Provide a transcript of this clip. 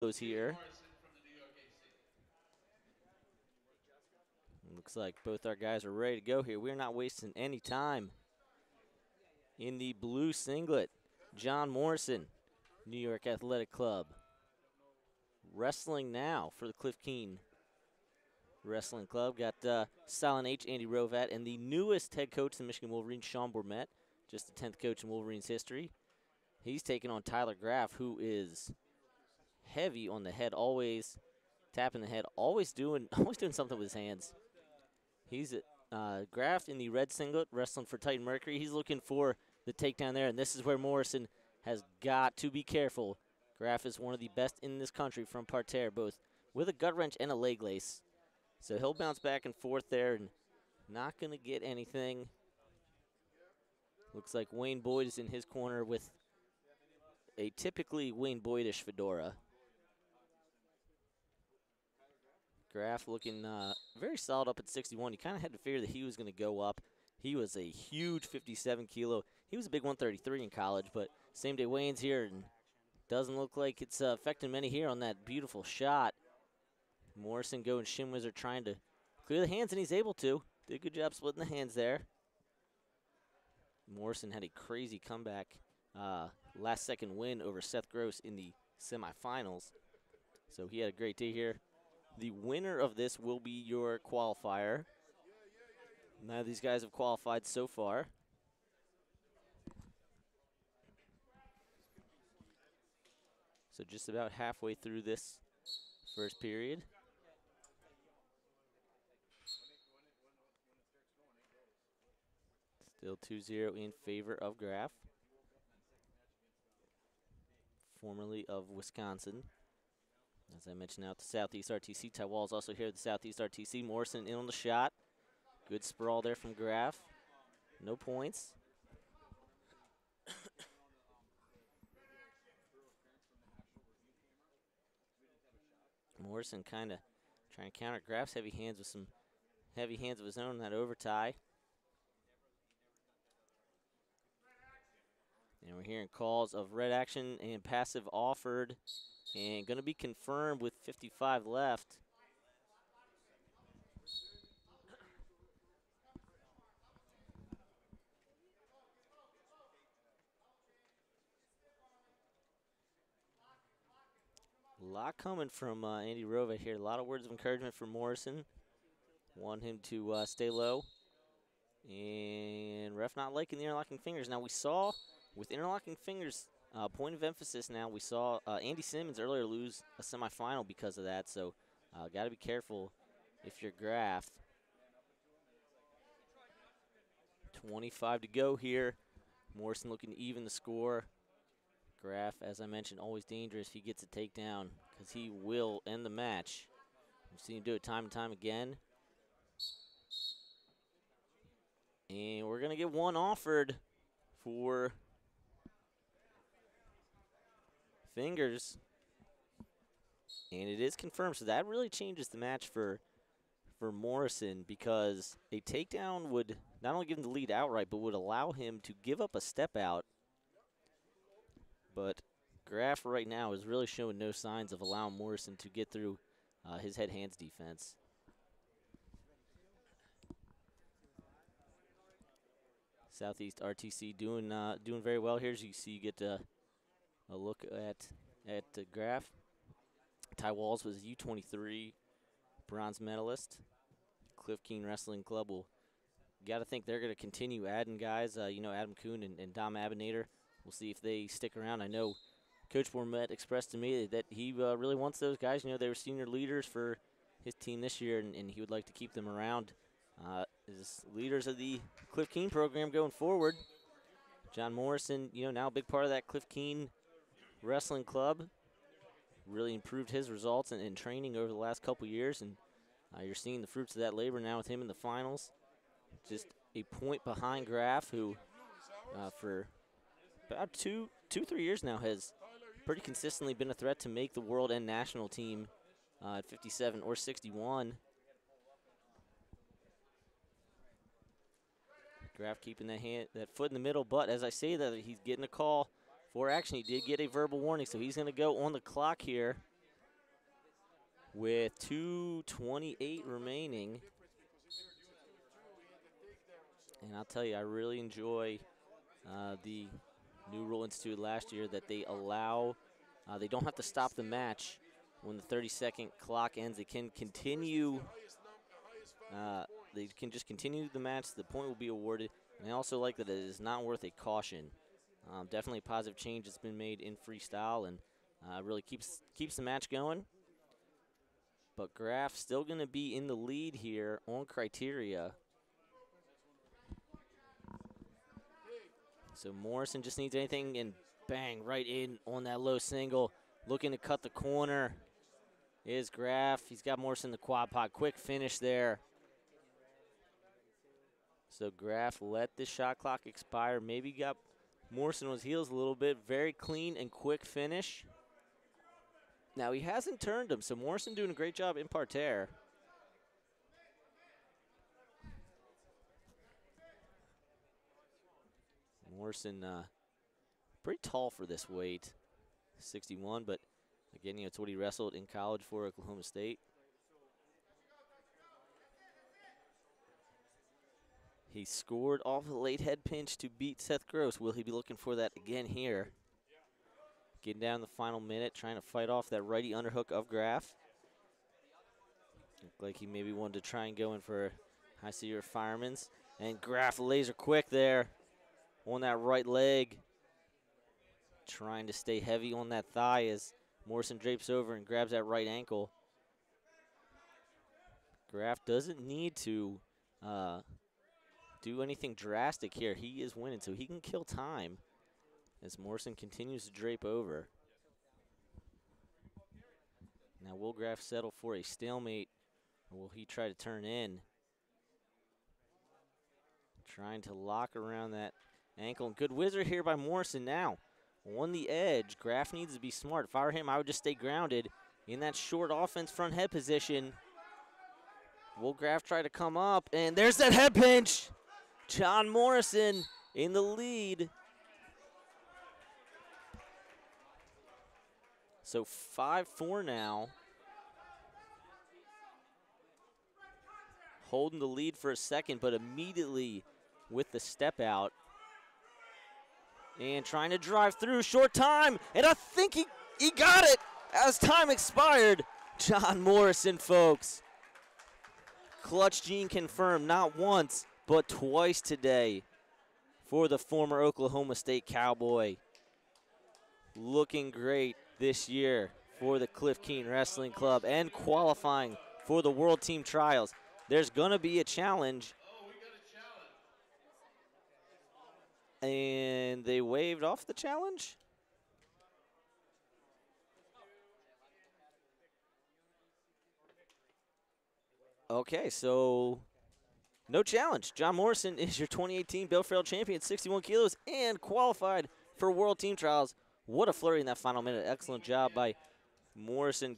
here. Looks like both our guys are ready to go here. We're not wasting any time. In the blue singlet, John Morrison, New York Athletic Club. Wrestling now for the Cliff Keen Wrestling Club. Got Silent H, Andy Rovat, and the newest head coach of the Michigan Wolverines, Sean Bourmet, just the 10th coach in Wolverines history. He's taking on Tyler Graff, who is heavy on the head, always tapping the head, always doing something with his hands. He's Graff in the red singlet, wrestling for Titan Mercury. He's looking for the takedown there, and this is where Morrison has got to be careful. Graff is one of the best in this country from parterre, both with a gut wrench and a leg lace. So he'll bounce back and forth there and not going to get anything. Looks like Wayne Boyd is in his corner with a typically Wayne Boyd-ish fedora. Graff looking very solid up at 61. You kind of had to figure that he was going to go up. He was a huge 57 kilo. He was a big 133 in college, but same day Wayne's here, and doesn't look like it's affecting many here on that beautiful shot. Morrison going shin wizard, trying to clear the hands, and he's able to. Did a good job splitting the hands there. Morrison had a crazy comeback last second win over Seth Gross in the semifinals. So he had a great day here. The winner of this will be your qualifier. None of these guys have qualified so far. So just about halfway through this first period. Still 2-0 in favor of Graff, formerly of Wisconsin. As I mentioned, out the Southeast RTC. Ty Wall's also here at the Southeast RTC. Morrison in on the shot. Good sprawl there from Graff. No points. Morrison kind of trying to counter Graff's heavy hands with some heavy hands of his own in that overtie. And we're hearing calls of red action and passive offered, and going to be confirmed with 55 left. A lot coming from Andy Rova here. A lot of words of encouragement for Morrison. Want him to stay low. And ref not liking the interlocking fingers. Now we saw with interlocking fingers, point of emphasis now, we saw Andy Simmons earlier lose a semifinal because of that. So got to be careful if you're Graff. 25 to go here. Morrison looking to even the score. Graff, as I mentioned, always dangerous if he gets a takedown, because he will end the match. We've seen him do it time and time again. And we're going to get one offered for fingers. And it is confirmed. So that really changes the match for Morrison, because a takedown would not only give him the lead outright, but would allow him to give up a step out. But Graff right now is really showing no signs of allowing Morrison to get through his head-hands defense. Southeast RTC doing very well here. As you see, you get a look at Graff. Ty Walls was U23 bronze medalist. Cliff Keen Wrestling Club will got to think they're going to continue adding guys. You know, Adam Kuhn and Dom Abinator. We'll see if they stick around. I know Coach Bourmet expressed to me that he really wants those guys. You know, they were senior leaders for his team this year, and he would like to keep them around as leaders of the Cliff Keen program going forward. John Morrison, you know, now a big part of that Cliff Keen Wrestling Club. Really improved his results in training over the last couple years, and you're seeing the fruits of that labor now with him in the finals. Just a point behind Graff, who for about 3 years now has pretty consistently been a threat to make the world and national team at 57 or 61. Graff keeping that foot in the middle, but as I say that, he's getting a call for action. He did get a verbal warning, so he's going to go on the clock here. with 2:28 remaining. And I'll tell you, I really enjoy the new rule instituted last year that they allow, they don't have to stop the match when the 30-second clock ends. They can continue, they can just continue the match. The point will be awarded. And I also like that it is not worth a caution. Definitely a positive change that's been made in freestyle, and really keeps the match going. But Graff still going to be in the lead here on criteria. So Morrison just needs anything, and bang, right in on that low single. Looking to cut the corner is Graff. He's got Morrison in the quad pod. Quick finish there. So Graff let the shot clock expire. Maybe got Morrison on his heels a little bit. Very clean and quick finish. Now he hasn't turned him, so Morrison doing a great job in parterre. Morrison pretty tall for this weight, 61, but again, you know, it's what he wrestled in college for Oklahoma State. He scored off a late head pinch to beat Seth Gross. Will he be looking for that again here? Getting down the final minute, trying to fight off that righty underhook of Graff. Looked like he maybe wanted to try and go in for high Sierra Fireman's. And Graff laser quick there on that right leg. Trying to stay heavy on that thigh as Morrison drapes over and grabs that right ankle. Graff doesn't need to do anything drastic here. He is winning, so he can kill time as Morrison continues to drape over. Now will Graff settle for a stalemate, or will he try to turn in? Trying to lock around that ankle. And good wizard here by Morrison now. On the edge, Graff needs to be smart. If I were him, I would just stay grounded in that short offense front head position. Will Graff try to come up? And there's that head pinch. John Morrison in the lead. So 5-4 now. Holding the lead for a second, but immediately with the step out. And trying to drive through, short time. And I think he got it as time expired. John Morrison, folks. Clutch gene confirmed, not once, but twice today for the former Oklahoma State Cowboy. Looking great this year for the Cliff Keene Wrestling Club and qualifying for the World Team Trials. There's going to be a challenge. And they waved off the challenge? Okay, so no challenge. John Morrison is your 2018 Bill Farrell champion, 61 kilos, and qualified for World Team Trials. What a flurry in that final minute. Excellent job by Morrison.